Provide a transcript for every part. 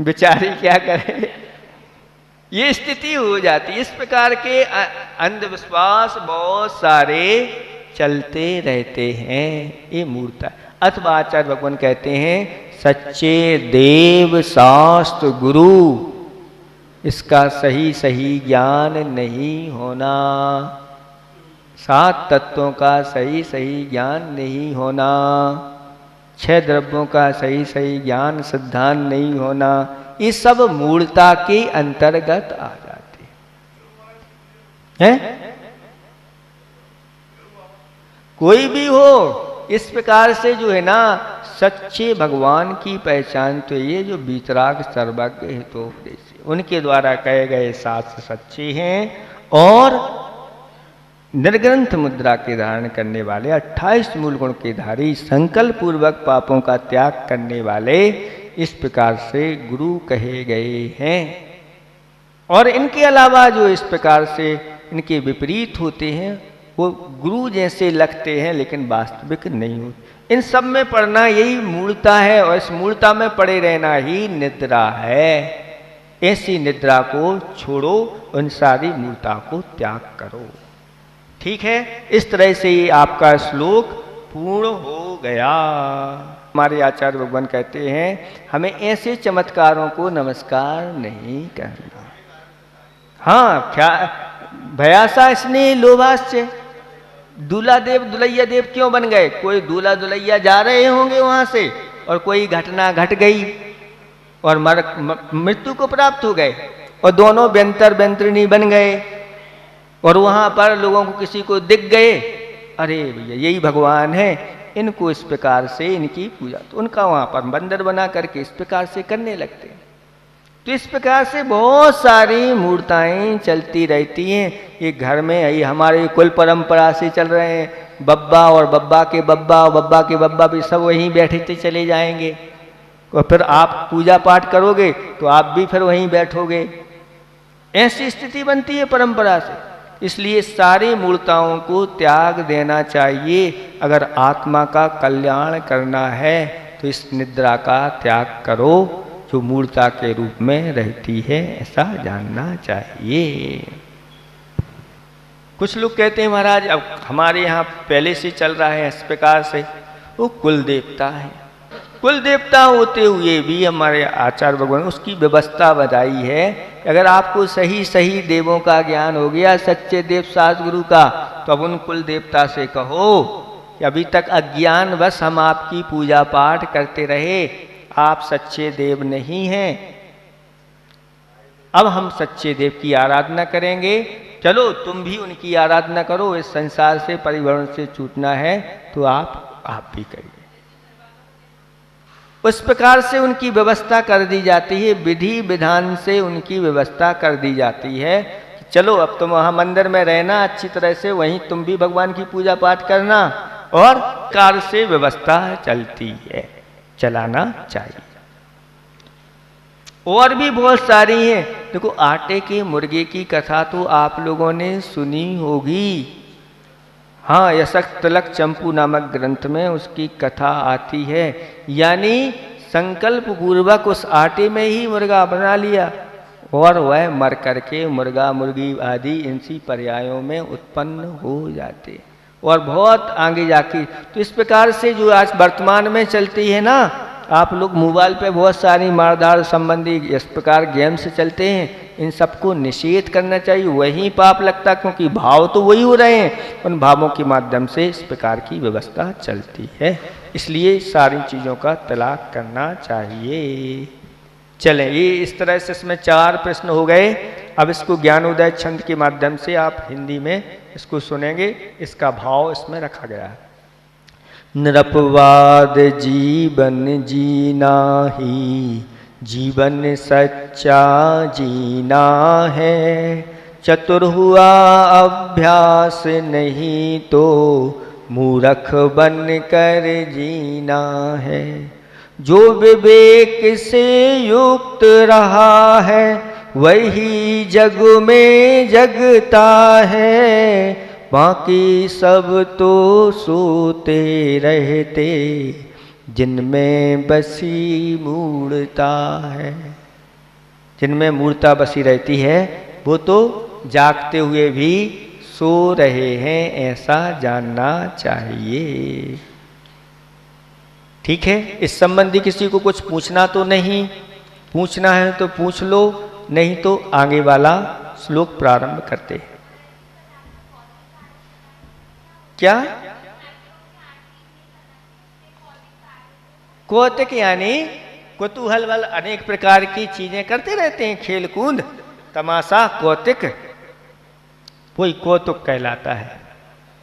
बेचारी क्या करे, ये स्थिति हो जाती। इस प्रकार के अंधविश्वास बहुत सारे चलते रहते हैं, ये मूर्ता। अथवा आचार्य भगवान कहते हैं सच्चे देव शास्त्र गुरु, इसका सही सही ज्ञान नहीं होना, 7 तत्वों का सही सही ज्ञान नहीं होना, 6 द्रव्यों का सही सही ज्ञान सिद्धांत नहीं होना, ये सब मूर्ता के अंतर्गत आ जाते हैं। कोई भी हो, इस प्रकार से जो है ना, सच्चे भगवान की पहचान तो ये जो वीतराग सर्वज्ञ हितोपदेशी, उनके द्वारा कहे गए शास्त्र सच्चे हैं और निर्ग्रंथ मुद्रा के धारण करने वाले, 28 मूल गुण के धारी, संकल्प पूर्वक पापों का त्याग करने वाले, इस प्रकार से गुरु कहे गए हैं। और इनके अलावा जो इस प्रकार से इनके विपरीत होते हैं, वो गुरु जैसे लगते हैं लेकिन वास्तविक नहीं होते। इन सब में पढ़ना यही मूलता है, और इस मूलता में पड़े रहना ही निद्रा है। ऐसी निद्रा को छोड़ो, उन सारी मूलता को त्याग करो। ठीक है, इस तरह से ये आपका श्लोक पूर्ण हो गया। हमारे आचार्य भगवान कहते हैं हमें ऐसे चमत्कारों को नमस्कार नहीं करना। हाँ, क्या भयासा स्नेह लोभास्य, दूल्हा देव दुल्हैया देव क्यों बन गए? कोई दूल्हा दुल्हैया जा रहे होंगे वहां से और कोई घटना घट गई और मृत्यु को प्राप्त हो गए, और दोनों व्यंतर व्यंतरिणी बन गए, और वहां पर लोगों को किसी को दिख गए, अरे भैया यही भगवान है, इनको इस प्रकार से इनकी पूजा, तो उनका वहां पर मंदिर बना करके इस प्रकार से करने लगते हैं। तो इस प्रकार से बहुत सारी मूर्ताएं चलती रहती हैं। ये घर में ये हमारे कुल परंपरा से चल रहे हैं, बब्बा और बब्बा के बब्बा और बब्बा के बब्बा भी सब वहीं बैठते चले जाएंगे, और फिर आप पूजा पाठ करोगे तो आप भी फिर वहीं बैठोगे। ऐसी स्थिति बनती है परंपरा से। इसलिए सारी मूर्ताओं को त्याग देना चाहिए। अगर आत्मा का कल्याण करना है तो इस निद्रा का त्याग करो जो मूर्ता के रूप में रहती है, ऐसा जानना चाहिए। कुछ लोग कहते हैं महाराज अब हमारे यहाँ पहले से चल रहा है इस प्रकार से, वो कुल देवता है। कुल देवता होते हुए भी हमारे आचार्य भगवान उसकी व्यवस्था बताई है। अगर आपको सही सही देवों का ज्ञान हो गया, सच्चे देव शास्त्र गुरु का, तो अब उन कुल देवता से कहो कि अभी तक अज्ञानवश हम आपकी पूजा पाठ करते रहे, आप सच्चे देव नहीं हैं, अब हम सच्चे देव की आराधना करेंगे, चलो तुम भी उनकी आराधना करो। इस संसार से परिवर्ण से छूटना है तो आप भी करिए। उस प्रकार से उनकी व्यवस्था कर दी जाती है, विधि विधान से उनकी व्यवस्था कर दी जाती है। चलो अब तुम वहां मंदिर में रहना अच्छी तरह से, वहीं तुम भी भगवान की पूजा पाठ करना, और कार से व्यवस्था चलती है, चलाना चाहिए। और भी बहुत सारी हैं। देखो आटे के मुर्गे की कथा तो आप लोगों ने सुनी होगी। हाँ, यशक तिलक चंपू नामक ग्रंथ में उसकी कथा आती है। यानी संकल्प पूर्वक उस आटे में ही मुर्गा बना लिया और वह मर करके मुर्गा मुर्गी आदि इनसी पर्यायों में उत्पन्न हो जाते, और बहुत आगे जाके तो इस प्रकार से जो आज वर्तमान में चलती है ना, आप लोग मोबाइल पे बहुत सारी मारधाड़ संबंधी इस प्रकार गेम्स चलते हैं, इन सबको निषेध करना चाहिए। वही पाप लगता, क्योंकि भाव तो वही हो रहे हैं, उन भावों के माध्यम से इस प्रकार की व्यवस्था चलती है। इसलिए सारी चीज़ों का तलाक करना चाहिए। चलें, ये इस तरह से इसमें 4 प्रश्न हो गए। अब इसको ज्ञानोदय छंद के माध्यम से आप हिंदी में इसको सुनेंगे। इसका भाव इसमें रखा गया है। निरपवाद जीवन जीना ही जीवन सच्चा जीना है, चतुर हुआ अभ्यास नहीं तो मूर्ख बन कर जीना है। जो विवेक से युक्त रहा है वही जग में जगता है, बाकी सब तो सोते रहते जिनमें बसी मूढ़ता है। जिनमें मूर्ता बसी रहती है, वो तो जागते हुए भी सो रहे हैं, ऐसा जानना चाहिए। ठीक है, इस संबंधी किसी को कुछ पूछना तो नहीं? पूछना है तो पूछ लो, नहीं तो आगे वाला श्लोक प्रारंभ करते हैं। क्या? कौतुक यानी कुतूहल वाल अनेक प्रकार की चीजें करते रहते हैं, खेल कूद तमाशा कौतुक, वही कौतुक कहलाता है।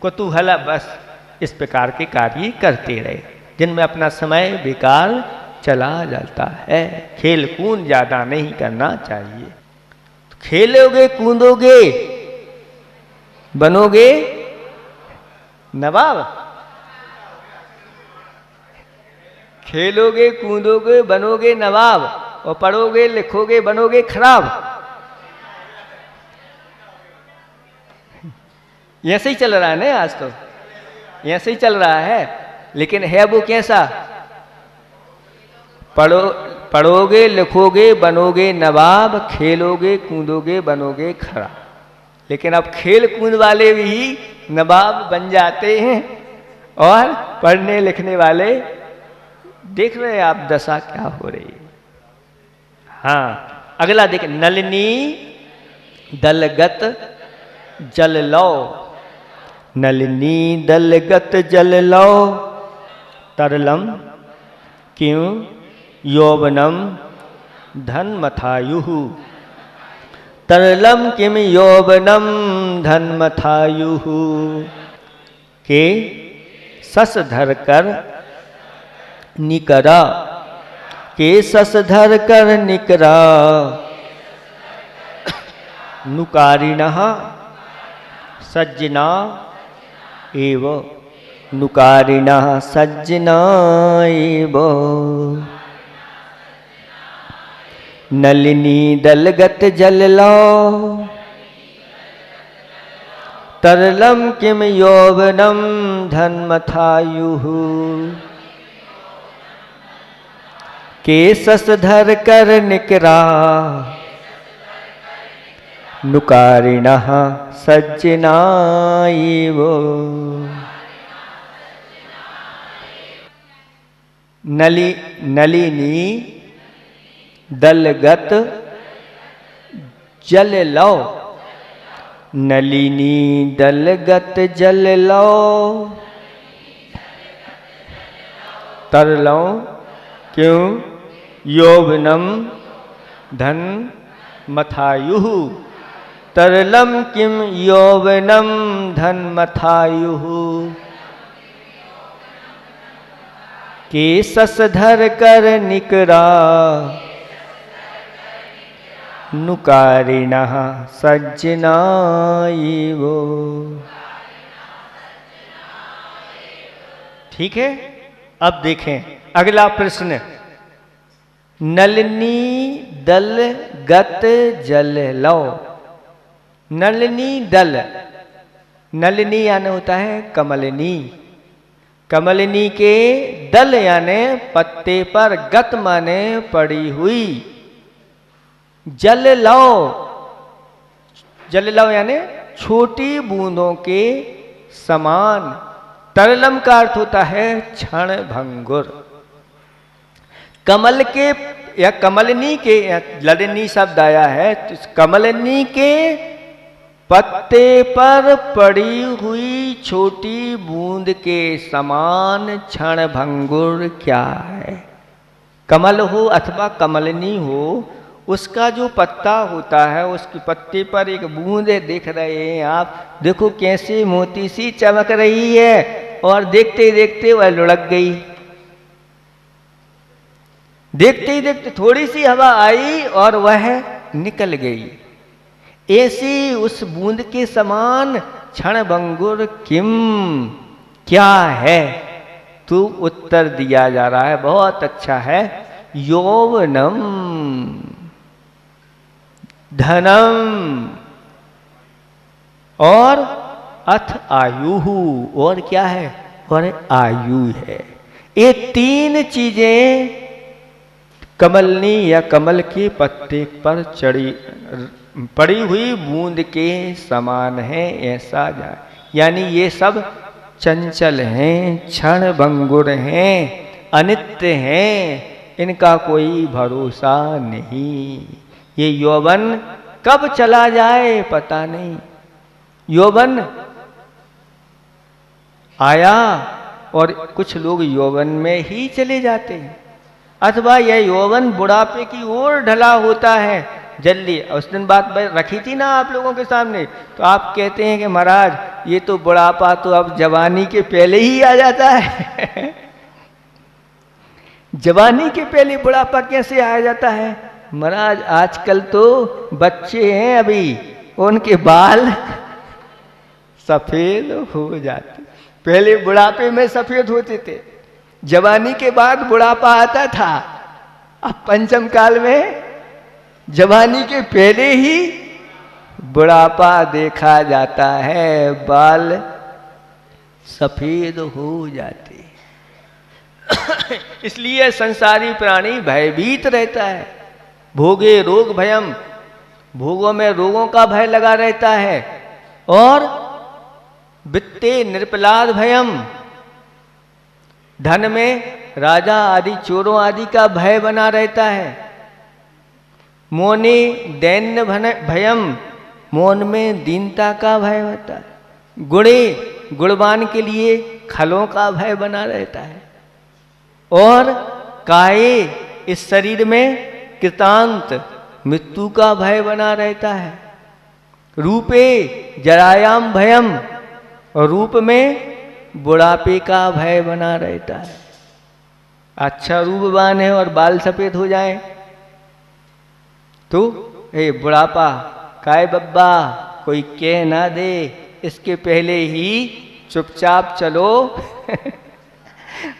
कुतूहल बस इस प्रकार के कार्य करते रहे जिनमें अपना समय बेकार चला जाता है। खेल कूद ज्यादा नहीं करना चाहिए। तो खेलोगे कूदोगे बनोगे नवाब, खेलोगे कूदोगे बनोगे नवाब, और पढ़ोगे लिखोगे बनोगे खराब। ऐसे ही चल रहा है ना, आज तो ऐसे ही चल रहा है। लेकिन है वो कैसा? पढ़ोगे लिखोगे बनोगे नवाब, खेलोगे कूदोगे बनोगे खराब। लेकिन अब खेल कूद वाले भी नवाब बन जाते हैं, और पढ़ने लिखने वाले देख रहे हैं आप दशा क्या हो रही है। हाँ, अगला देख, नलिनी दलगत जल लो, नलिनी दलगत जल लो, तरलम क्यों यौवनम धनमथायुः, तरलम किम यौवनम धनमथायुः, के सस धर कर निकरा, के सस धर कर निकरा, नुकारिणः सज्जना एव, नुकारिणः सज्जना एव, नलिनी दलगत जल लो, तरलम किम यौवनम धनमथायुः, के सस धर कर निकरा, नुकारिणः सज्जना एव। नलिनी दलगत जल लो, नलिनी दलगत जल लो, तरलो क्यों यौवनम धन मथायुः, तरलम किम यौवनम धन मथायुः, के सस धर कर निकरा, नुकारिणः सज्जना एव। ठीक है, अब देखें अगला प्रश्न, नलिनी दल गत जल लो, नलिनी दल, नलिनी यानी होता है कमलिनी, कमलिनी के दल यानी पत्ते पर, गत माने पड़ी हुई, जल लो, जल लो यानी छोटी बूंदों के समान, तरलम का अर्थ होता है क्षण भंगुर। कमल के या कमलनी के, ललिनी शब्द आया है, तो कमलनी के पत्ते पर पड़ी हुई छोटी बूंद के समान क्षण भंगुर क्या है? कमल हो अथवा कमलनी हो, उसका जो पत्ता होता है, उसके पत्ते पर एक बूंद देख रहे हैं आप, देखो कैसे मोती सी चमक रही है, और देखते ही देखते वह लुढ़क गई। देखते ही देखते थोड़ी सी हवा आई और वह निकल गई। ऐसी उस बूंद के समान क्षण भंगुर किम क्या है? तो उत्तर दिया जा रहा है, बहुत अच्छा है, यौवनम धनम और अथ आयु, और क्या है? और आयु है। ये तीन चीजें कमलनी या कमल के पत्ते पर पड़ी हुई बूंद के समान है, ऐसा जान। यानी ये सब चंचल हैं, क्षण भंगुर हैं, अनित्य हैं, इनका कोई भरोसा नहीं। ये यौवन कब चला जाए पता नहीं। यौवन आया और कुछ लोग यौवन में ही चले जाते हैं, अथवा यह यौवन बुढ़ापे की ओर ढला होता है जल्दी। उस दिन बात रखी थी ना आप लोगों के सामने, तो आप कहते हैं कि महाराज ये तो बुढ़ापा तो अब जवानी के पहले ही आ जाता है। जवानी के पहले बुढ़ापा कैसे आ जाता है महाराज? आजकल तो बच्चे हैं अभी, उनके बाल सफेद हो जाते। पहले बुढ़ापे में सफेद होते थे, जवानी के बाद बुढ़ापा आता था। अब पंचम काल में जवानी के पहले ही बुढ़ापा देखा जाता है, बाल सफेद हो जाते। इसलिए संसारी प्राणी भयभीत रहता है। भोगे रोग भयम, भोगों में रोगों का भय लगा रहता है। और वित्ते निर्पलाद भयम, धन में राजा आदि चोरों आदि का भय बना रहता है। मोने दैन्य भयम, मौन में दीनता का भय होता है। गुणे गुणवान के लिए खलों का भय बना रहता है। और काये इस शरीर में कृतांत मृत्यु का भय बना रहता है। रूपे जरायाम भयम, और रूप में बुढ़ापे का भय बना रहता है। अच्छा रूपवान है और बाल सफेद हो जाए तो ए बुढ़ापा काय बब्बा, कोई कह ना दे, इसके पहले ही चुपचाप चलो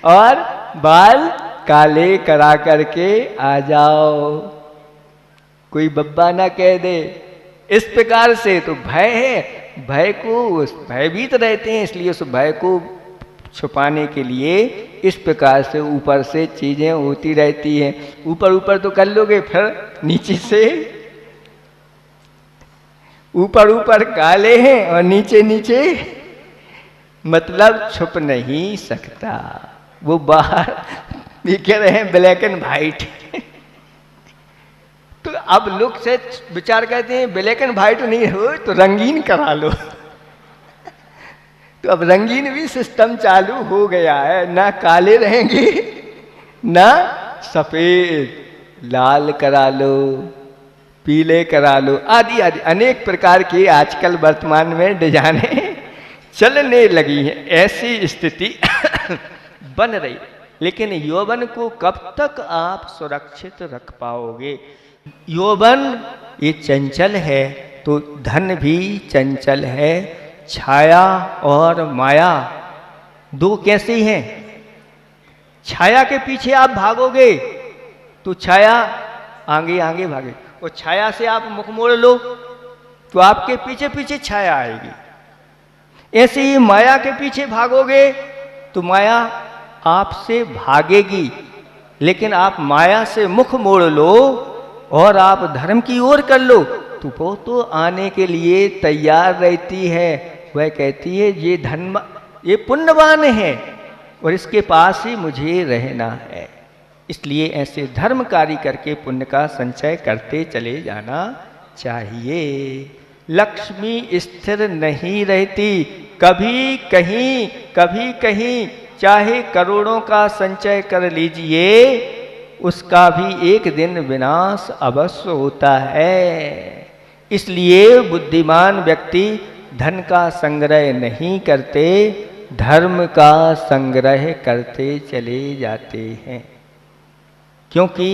और बाल काले करा करके आ जाओ, कोई बब्बा ना कह दे। इस प्रकार से तो भय है, भय को भयभीत रहते हैं, इसलिए उस भय को छुपाने के लिए इस प्रकार से ऊपर से चीजें होती रहती हैं। ऊपर ऊपर तो कर लोगे, फिर नीचे से ऊपर ऊपर काले हैं और नीचे नीचे मतलब छुप नहीं सकता। वो बाहर ये कह रहे हैं ब्लैक एंड व्हाइट। तो अब लोग से विचार करते हैं ब्लैक एंड व्हाइट नहीं हो तो रंगीन करा लो। तो अब रंगीन भी सिस्टम चालू हो गया है, ना काले रहेंगे ना सफेद, लाल करा लो, पीले करा लो, आदि आदि अनेक प्रकार की आजकल वर्तमान में डिजाइनें चलने लगी हैं। ऐसी स्थिति बन रही। लेकिन यौवन को कब तक आप सुरक्षित रख पाओगे? यौवन ये चंचल है तो धन भी चंचल है। छाया और माया दो कैसी हैं? छाया के पीछे आप भागोगे तो छाया आगे आगे भागे, और छाया से आप मुख मोड़ लो तो आपके पीछे पीछे छाया आएगी। ऐसे ही माया के पीछे भागोगे तो माया आपसे भागेगी। लेकिन आप माया से मुख मोड़ लो और आप धर्म की ओर कर लो तो वो तो आने के लिए तैयार रहती है। वह कहती है ये धन, ये पुण्यवान है और इसके पास ही मुझे रहना है। इसलिए ऐसे धर्म कार्य करके पुण्य का संचय करते चले जाना चाहिए। लक्ष्मी स्थिर नहीं रहती, कभी कहीं चाहे करोड़ों का संचय कर लीजिए, उसका भी एक दिन विनाश अवश्य होता है। इसलिए बुद्धिमान व्यक्ति धन का संग्रह नहीं करते, धर्म का संग्रह करते चले जाते हैं। क्योंकि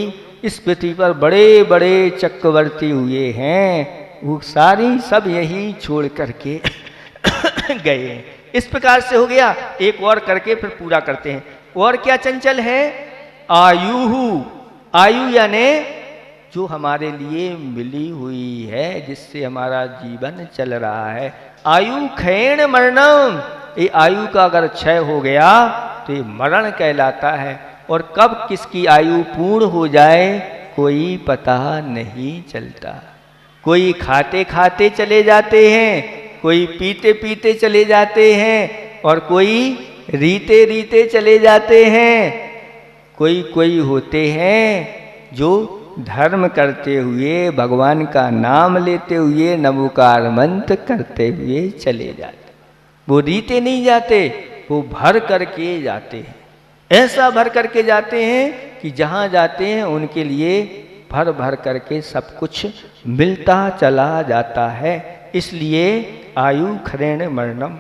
इस पृथ्वी पर बड़े बड़े चक्रवर्ती हुए हैं, वो सारी सब यही छोड़ करके गए। इस प्रकार से हो गया। एक और करके फिर पूरा करते हैं। और क्या चंचल है? आयु यानी जो हमारे लिए मिली हुई है, जिससे हमारा जीवन चल रहा है। आयु क्षीण मरणम, ये आयु का अगर क्षय हो गया तो ये मरण कहलाता है। और कब किसकी आयु पूर्ण हो जाए कोई पता नहीं चलता। कोई खाते खाते चले जाते हैं, कोई पीते पीते चले जाते हैं, और कोई रीते रीते चले जाते हैं। कोई होते हैं जो धर्म करते हुए, भगवान का नाम लेते हुए, नमोकार मंत्र करते हुए चले जाते। वो रीते नहीं जाते, वो भर करके जाते हैं। ऐसा भर करके जाते हैं कि जहाँ जाते हैं उनके लिए भर भर करके सब कुछ मिलता चला जाता है। इसलिए आयु खरेण मरणम,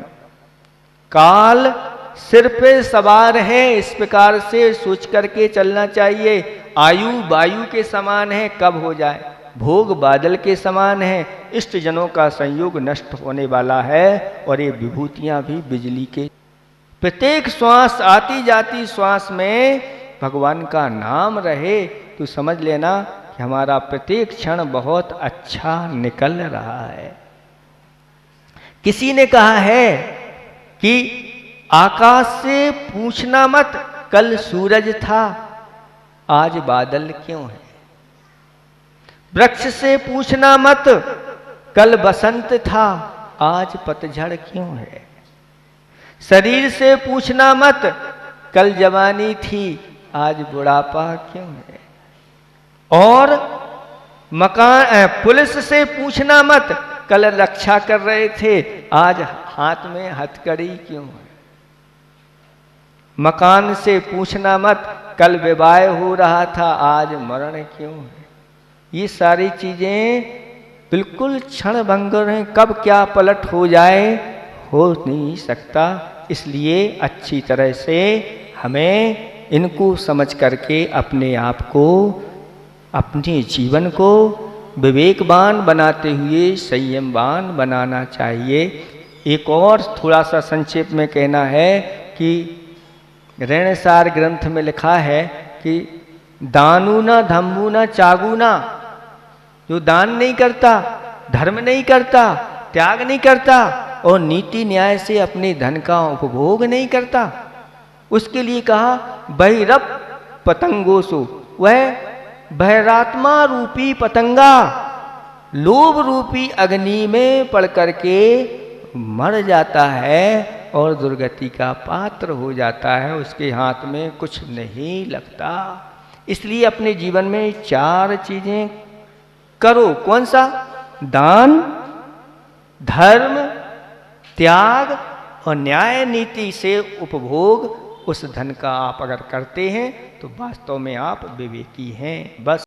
काल सिर पे सवार है, इस प्रकार से सोच करके चलना चाहिए। आयु वायु के समान है, कब हो जाए। भोग बादल के समान है, इष्ट जनों का संयोग नष्ट होने वाला है। और ये विभूतियां भी बिजली के, प्रत्येक श्वास आती जाती श्वास में भगवान का नाम रहे तो समझ लेना कि हमारा प्रत्येक क्षण बहुत अच्छा निकल रहा है। किसी ने कहा है कि आकाश से पूछना मत कल सूरज था आज बादल क्यों है। वृक्ष से पूछना मत कल बसंत था आज पतझड़ क्यों है। शरीर से पूछना मत कल जवानी थी आज बुढ़ापा क्यों है। और मकान पुलिस से पूछना मत कल रक्षा कर रहे थे आज हाथ में हथकड़ी क्यों है। मकान से पूछना मत कल विवाह हो रहा था आज मरण क्यों है। ये सारी चीजें बिल्कुल क्षण भंगुर हैं, कब क्या पलट हो जाए हो नहीं सकता। इसलिए अच्छी तरह से हमें इनको समझ करके अपने आप को, अपने जीवन को विवेकवान बनाते हुए संयमवान बनाना चाहिए। एक और थोड़ा सा संक्षेप में कहना है कि ऋणसार ग्रंथ में लिखा है कि दानूना धम्मूना चागूना, जो दान नहीं करता, धर्म नहीं करता, त्याग नहीं करता और नीति न्याय से अपने धन का उपभोग नहीं करता, उसके लिए कहा बहिरप पतंगोसु, वह बहिरात्मा रूपी पतंगा लोभ रूपी अग्नि में पड़ करके मर जाता है और दुर्गति का पात्र हो जाता है, उसके हाथ में कुछ नहीं लगता। इसलिए अपने जीवन में 4 चीजें करो। कौन सा? दान, धर्म, त्याग और न्याय नीति से उपभोग। उस धन का आप अगर करते हैं तो वास्तव में आप विवेकी हैं। बस।